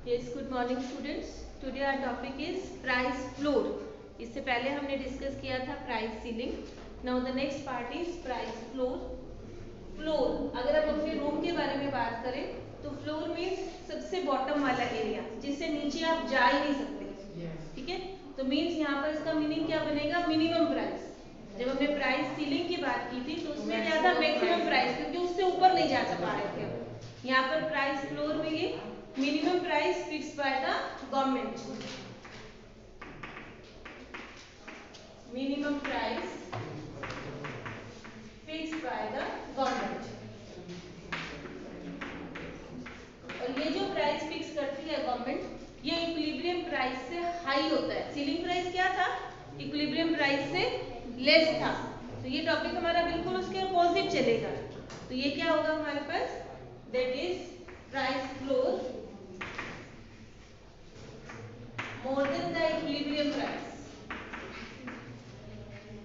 Yes, good morning students. Today our topic is price floor. इससे पहले हमने discuss किया था price ceiling. Now the next part is price floor. Floor, अगर हम अपने रूम के बारे में बात करें तो फ्लोर मीन्स सबसे बॉटम वाला एरिया जिससे नीचे आप जा ही नहीं सकते. ठीक है, तो मीन्स यहाँ पर इसका मीनिंग क्या बनेगा? Minimum price. जब हमने प्राइस सीलिंग की बात की थी तो उसमें क्या था? मैक्सिमम प्राइस, क्योंकि उससे ऊपर नहीं जा पा रहे थे. यहाँ पर प्राइस फ्लोर में ये minimum price fix by the government. Minimum price fix by the government. और ये जो प्राइस फिक्स करती है गवर्नमेंट, ये इक्विलिब्रियम प्राइस से हाई होता है. सीलिंग प्राइस क्या था? इक्विलिब्रियम प्राइस से लेस था. तो ये टॉपिक हमारा बिल्कुल उसके अपोजिट चलेगा. तो ये क्या होगा हमारे पास? That is price floor more than the equilibrium price.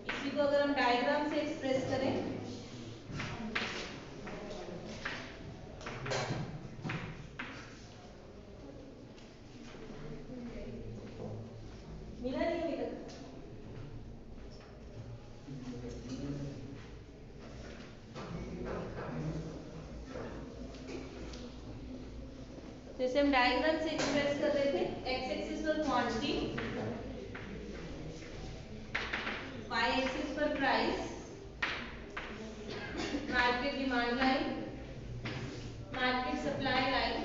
इसी को अगर हम डायग्राम से एक्सप्रेस करें, मिला नहीं मिला? जैसे हम डायग्राम से एक्सप्रेस कर रहे थे, एक्स एक्सिस पर क्वांटिटी, वाई एक्सिस पर price, market demand line, market supply line,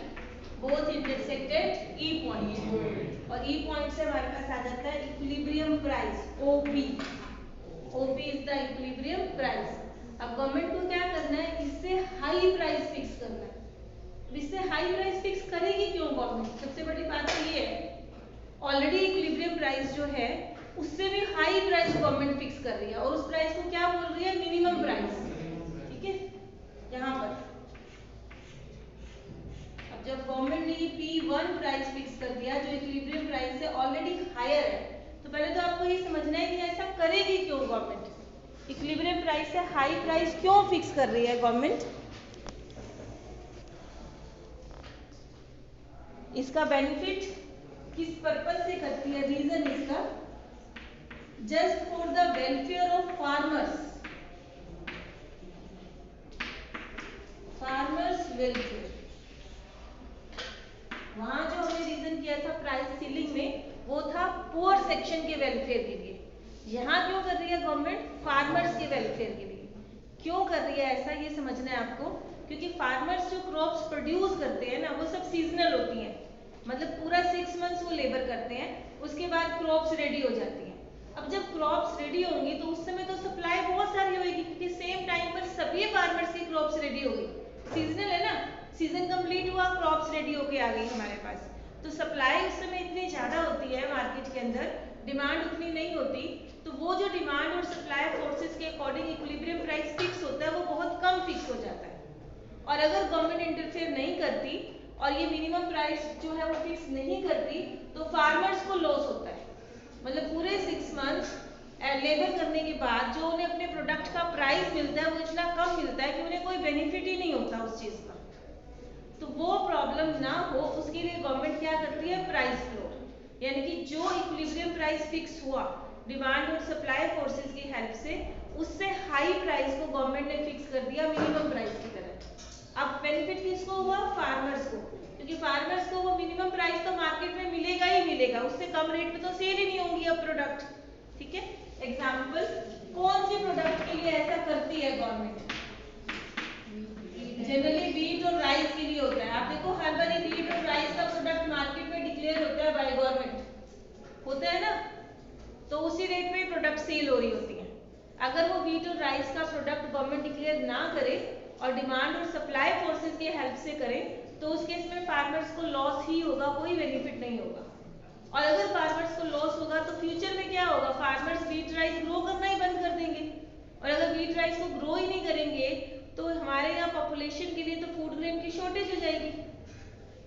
both intersected ई पॉइंट. और ई पॉइंट से हमारे पास आ जाता है equilibrium price, OP. OP is the equilibrium price. अब गवर्नमेंट को क्या करना है? इससे हाई प्राइस फिक्स करना है. इससे हाई प्राइस फिक्स करेगी क्यों गवर्नमेंट? सबसे बड़ी बात तो ये है, ऑलरेडी इक्विलिब्रियम प्राइस जो है उससे भी हाई प्राइस गवर्नमेंट फिक्स कर रही है. और उस प्राइस को क्या बोल रही है? Minimum price. ठीक है, यहाँ पर अब जब गवर्नमेंट ने ये P1 प्राइस फिक्स कर दिया जो इक्विलिब्रियम प्राइस से ऑलरेडी हायर है, तो पहले तो आपको ये समझना है कि ऐसा करेगी क्यों गवर्नमेंट? इक्विलिब्रियम प्राइस से हाई प्राइस क्यों फिक्स कर रही है गवर्नमेंट? इसका बेनिफिट किस पर्पस से करती है? रीजन इसका just for the welfare of farmers. Farmers welfare. वहां जो हमने रीजन किया था प्राइस सीलिंग में, वो था पुअर सेक्शन के वेलफेयर के लिए. यहाँ क्यों कर रही है गवर्नमेंट? फार्मर्स के वेलफेयर के लिए. क्यों कर रही है ऐसा, ये समझना है आपको. क्योंकि फार्मर्स जो क्रॉप्स प्रोड्यूस करते हैं ना, वो सब सीजनल होती हैं. मतलब पूरा 6 मंथ्स वो लेबर करते हैं, उसके बाद क्रॉप्स रेडी हो जाती हैं. अब जब क्रॉप्स रेडी होंगी तो उस समय तो सप्लाई बहुत सारी होगी, क्योंकि सेम टाइम पर सभी फार्मर्स की क्रॉप्स रेडी होगी. सीजनल है ना, सीजन कंप्लीट हुआ, क्रॉप्स रेडी होके आ गई हमारे पास. तो सप्लाई उस समय इतनी ज्यादा होती है मार्केट के अंदर, डिमांड उतनी नहीं होती. तो वो जो डिमांड और सप्लाई फोर्सेस के अकॉर्डिंग इक्विलिब्रियम प्राइस फिक्स होता है, वो बहुत कम फिक्स हो जाता है. और अगर गवर्नमेंट इंटरफेयर नहीं करती और ये मिनिमम प्राइस जो है वो फिक्स नहीं करती, तो फार्मर्स को लॉस होता है. मतलब पूरे 6 मंथ्स लेबर करने के बाद जो उन्हें अपने प्रोडक्ट का प्राइस मिलता है वो इतना कम मिलता है कि उन्हें कोई बेनिफिट ही नहीं होता उस चीज का. तो वो प्रॉब्लम ना हो उसके लिए गवर्नमेंट क्या करती है? Price floor. यानी कि जो इक्विलिब्रियम प्राइस फिक्स हुआ डिमांड और सप्लाई फोर्सेस की हेल्प से, उससे हाई प्राइस को गवर्नमेंट ने फिक्स कर दिया मिनिमम प्राइस की तरह. अब बेनिफिट किसको हुआ? फार्मर्स को. क्योंकि फार्मर्स को वो मिनिमम प्राइस तो मार्केट में मिलेगा ही मिलेगा, उससे कम रेट में तो सेल ही नहीं होंगी अब प्रोडक्ट. ठीक है, एग्जांपल कौन से प्रोडक्ट के लिए ऐसा करती है गवर्नमेंट? जनरली व्हीट और राइस के लिए होता है. आप देखो हर बार व्हीट और राइस का प्रोडक्ट मार्केट में डिक्लेयर होता है बाय गवर्नमेंट, होता है ना. तो उसी रेट में प्रोडक्ट सेल हो रही होती है. अगर वो व्हीट और राइस का प्रोडक्ट गवर्नमेंट डिक्लेयर ना करे और डिमांड और सप्लाई फोर्सेस की हेल्प से करें, तो उस केस में फार्मर्स को लॉस ही होगा, कोई बेनिफिट नहीं होगा. और अगर फार्मर्स को लॉस होगा तो फ्यूचर में क्या होगा? फार्मर्स व्हीट राइस ग्रो करना ही बंद कर देंगे. और अगर व्हीट राइस को ग्रो ही नहीं करेंगे तो हमारे यहाँ पॉपुलेशन के लिए तो फूड ग्रेन की शॉर्टेज हो जाएगी.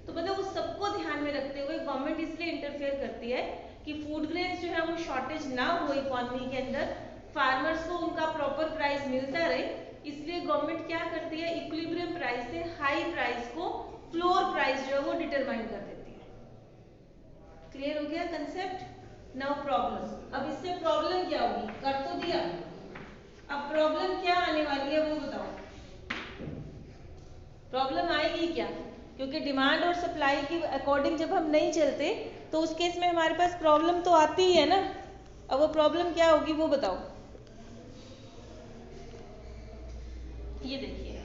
तो मतलब उस सबको ध्यान में रखते हुए गवर्नमेंट इसलिए इंटरफेयर करती है कि फूड ग्रेन्स जो है वो शॉर्टेज ना हो इकोनॉमी के अंदर, फार्मर्स को उनका प्रॉपर प्राइस मिलता रहे. इसलिए गवर्नमेंट क्या करती है? इक्विलिब्रियम प्राइस से हाई प्राइस को फ्लोर प्राइस जो है वो डिटरमाइन कर देती है. क्लियर हो गया कंसेप्ट? Now problem. अब इससे प्रॉब्लम क्या होगी? कर तो दिया, अब प्रॉब्लम क्या आने वाली है वो बताओ। प्रॉब्लम आएगी क्या? क्योंकि डिमांड और सप्लाई की अकॉर्डिंग जब हम नहीं चलते तो उस केस में हमारे पास प्रॉब्लम तो आती ही है ना। अब वो प्रॉब्लम क्या होगी वो बताओ। ये देखिए,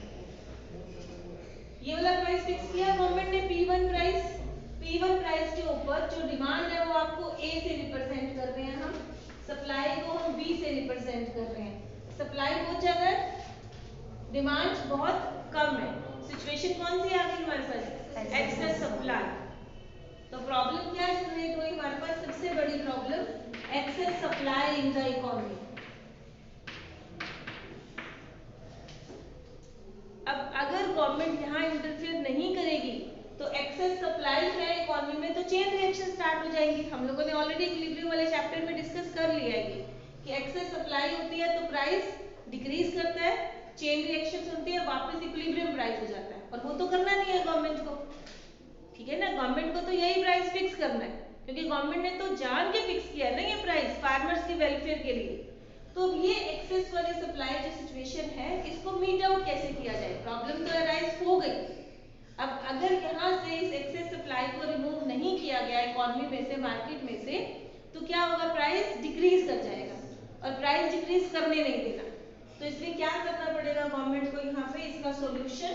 ये वाला प्राइस फिक्स किया गवर्नमेंट ने P1 प्राइस। P1 प्राइस के ऊपर जो डिमांड है वो आपको A से रिप्रेजेंट कर रहे हैं हम, सप्लाई को हम B से रिप्रेजेंट कर रहे हैं। सप्लाई बहुत ज्यादा है, डिमांड बहुत कम है। सिचुएशन कौन सी आ गई हमारे पास? Excess supply. तो प्रॉब्लम क्या क्रिएट हुई हमारे पास? सबसे बड़ी problem excess supply in the economy. अब अगर गवर्नमेंट यहाँ इंटरफेयर नहीं करेगी तो एक्सेस सप्लाई है इकोनॉमी में, तो चेन रिएक्शन स्टार्ट हो जाएंगी। हम लोगों ने ऑलरेडी इक्विलिब्रियम वाले चैप्टर में डिस्कस कर लिया है कि एक्सेस सप्लाई होती है तो प्राइस डिक्रीज करता है, चेन रिएक्शंस होती है, वापस इक्विलिब्रियम प्राइस हो जाता है। और वो तो करना नहीं है गवर्नमेंट को, ठीक है ना। गवर्नमेंट को तो यही प्राइस फिक्स करना है, क्योंकि गवर्नमेंट ने तो जान के फिक्स किया ना ये प्राइस फार्मर्स के वेलफेयर के लिए। तो ये एक्सेस वाली सप्लाई जो सिचुएशन है इसको मीट आउट कैसे किया जाए? प्रॉब्लम तो अराइज हो गई। अब अगर यहाँ से इस एक्सेस सप्लाई को रिमूव नहीं किया गया इकोनॉमी में से, मार्केट में से, तो क्या होगा? प्राइस डिक्रीज कर जाएगा, और प्राइस डिक्रीज करने नहीं देना। तो इसलिए क्या करना पड़ेगा गवर्नमेंट को यहाँ पे? इसका solution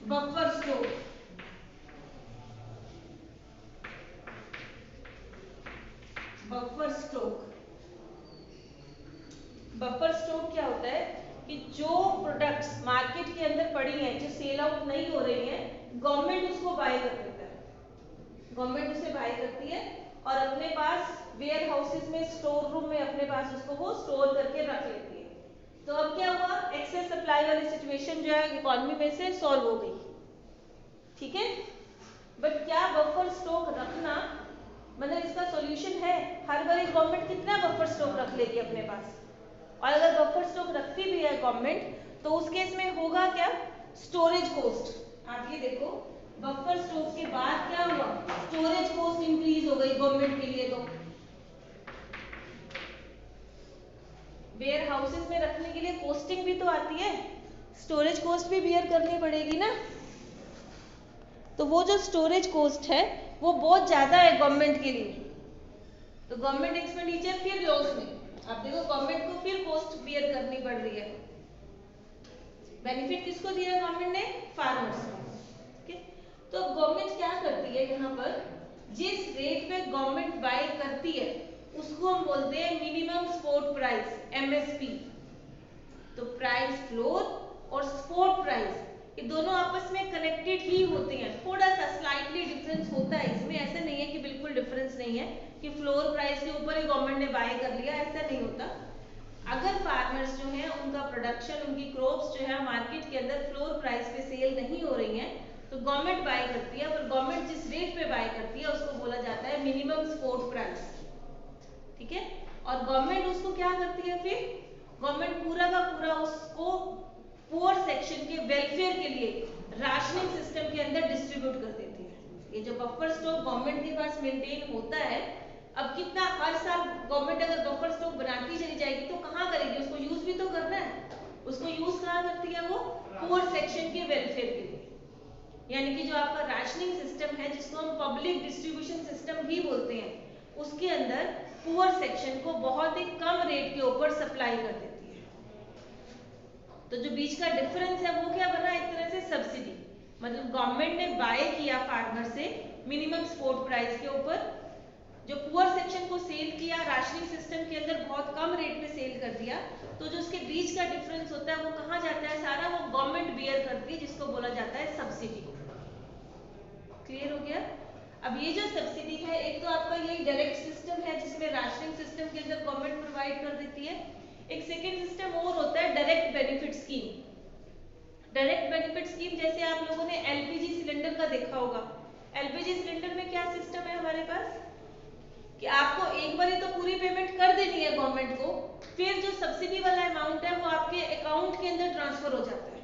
buffer stock. Buffer stock, buffer stock क्या होता है कि जो प्रोडक्ट्स मार्केट के अंदर पड़ी हैं, जो सेल आउट नहीं हो रही हैं, गवर्नमेंट उसको बाय कर लेता है। गवर्नमेंट उसे बाय करती है और अपने पास वेयर हाउसेस में, स्टोर रूम में अपने पास उसको वो स्टोर करके रख लेती है। तो अब क्या हुआ? एक्सेस सप्लाई वाली सिचुएशन जो है इकोनॉमी में से सॉल्व हो गई, ठीक है। बट क्या बफर स्टॉक रखना मतलब इसका सॉल्यूशन है? हर बार गवर्नमेंट कितना बफर स्टॉक रख लेगी अपने पास? और अगर बफर स्टॉक रखती भी है गवर्नमेंट तो उस केस में होगा क्या? Storage cost. आप ये देखो, बफर स्टॉक के बाद क्या हुआ? स्टोरेज कॉस्ट इंक्रीज हो गई गवर्नमेंट के लिए। तो वेयर हाउसेस में रखने के लिए कॉस्टिंग भी तो आती है, स्टोरेज कॉस्ट भी बियर करनी पड़ेगी ना। तो वो जो स्टोरेज कॉस्ट है वो बहुत ज्यादा है गवर्नमेंट के लिए, तो गवर्नमेंट एक्सपेंडिचर फिर लॉस में। आप देखो गवर्नमेंट को फिर कॉस्ट बियर करनी पड़ रही है। बेनिफिट किसको दिया गवर्नमेंट ने? फार्मर्स को। तो गवर्नमेंट क्या करती है यहाँ पर? जिस रेट पे गवर्नमेंट बाय करती है उसको हम बोलते हैं मिनिमम स्पॉट प्राइस, एमएसपी। तो प्राइस फ्लोर और स्पॉट प्राइस ये दोनों आपस में कनेक्टेड ही होते हैं। थोड़ा सा स्लाइटली डिफरेंस होता है इसमें, ऐसा नहीं है कि बिल्कुल डिफरेंस नहीं है कि फ्लोर प्राइस के ऊपर ही गवर्नमेंट ने बाय कर लिया, ऐसा नहीं होता। अगर फार्मर्स जो हैं उनका प्रोडक्शन, उनकी क्रॉप्स जो है मार्केट के अंदर फ्लोर प्राइस पे सेल नहीं हो रही हैं तो गवर्नमेंट बाय करती है, पर गवर्नमेंट जिस रेट पे बाय करती है उसको बोला जाता है मिनिमम स्पॉट प्राइस, ठीक है। और गवर्नमेंट उसको क्या करती है? फिर गवर्नमेंट पूरा का पूरा उसको पुअर सेक्शन के वेलफेयर के लिए राशनिंग सिस्टम के अंदर डिस्ट्रीब्यूट कर देती है। ये जो बफर स्टॉक गवर्नमेंट के पास मेंटेन होता है, अब कितना हर साल गवर्नमेंट अगर बफर स्टॉक बनाती चली जाएगी तो कहाँ करेगी? उसको यूज भी तो करना है। उसको यूज कहाँ करती है? वो पुअर सेक्शन के वेलफेयर के लिए, यानी कि जो आपका राशनिंग सिस्टम है जिसको हम पब्लिक डिस्ट्रीब्यूशन सिस्टम भी बोलते हैं, उसके अंदर पुअर सेक्शन को बहुत ही कम रेट के ऊपर सप्लाई कर देती है। तो जो बीच का डिफरेंस है वो क्या बना? एक तरह से सब्सिडी। मतलब गवर्नमेंट ने बाय किया फार्मर से मिनिमम स्पॉट प्राइस के ऊपर, जो पुअर सेक्शन को सेल किया राशनिंग सिस्टम के अंदर बहुत कम रेट पे सेल कर दिया, तो जो उसके बीच का डिफरेंस होता है वो कहाँ जाता है? सारा वो गवर्नमेंट बियर करती है, जिसको बोला जाता है सब्सिडी। क्लियर हो गया? अब ये जो सब्सिडी है, एक तो आपका ये डायरेक्ट सिस्टम है जिसमें राशनिंग सिस्टम के अंदर गवर्नमेंट प्रोवाइड कर देती है। एक सेकेंड सिस्टम और होता है direct benefit scheme. Direct benefit scheme जैसे आप लोगों ने एलपीजी सिलेंडर का देखा होगा। एलपीजी सिलेंडर में क्या सिस्टम है हमारे पास कि आपको एक बार तो पूरी पेमेंट कर देनी है गवर्नमेंट को, फिर जो सब्सिडी वाला अमाउंट है वो आपके अकाउंट के अंदर ट्रांसफर हो जाता है।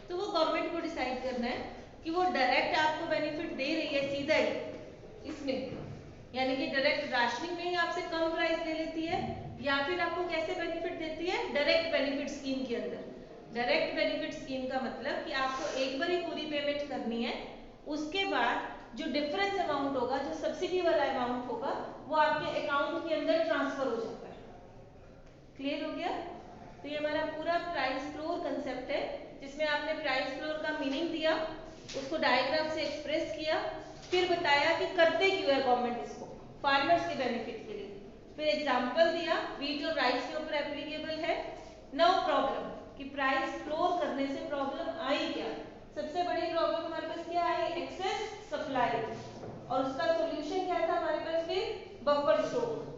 तो वो गवर्नमेंट को डिसाइड करना है कि वो डायरेक्ट आपको बेनिफिट दे रही है सीधा ही इसमें, यानी कि डायरेक्ट राशनिंग में ही आपसे कम प्राइस ले लेती है, या फिर आपको कैसे बेनिफिट देती है डायरेक्ट बेनिफिट स्कीम के अंदर। डायरेक्ट बेनिफिट स्कीम का मतलब कि आपको एक बार ही पूरी पेमेंट करनी है, उसके बाद जो डिफरेंस अमाउंट होगा, जो सब्सिडी वाला अमाउंट होगा, वो आपके अकाउंट के अंदर ट्रांसफर हो जाता है। क्लियर हो गया? तो ये हमारा पूरा प्राइस फ्लोर कंसेप्ट है, जिसमें आपने प्राइस फ्लोर का मीनिंग दिया, उसको डायग्राम से एक्सप्रेस किया, फिर बताया कि करते क्यों है गवर्नमेंट इसको, फार्मर्स के बेनिफिट के लिए, फिर एग्जांपल दिया व्हीट और राइस के ऊपर एप्लीकेबल है। नो प्रॉब्लम कि प्राइस फ्लोर करने से प्रॉब्लम आई क्या, सबसे बड़ी प्रॉब्लम हमारे पास क्या आई, एक्सेस सप्लाई, और उसका सॉल्यूशन क्या था हमारे पास, फिर बफर स्टॉक।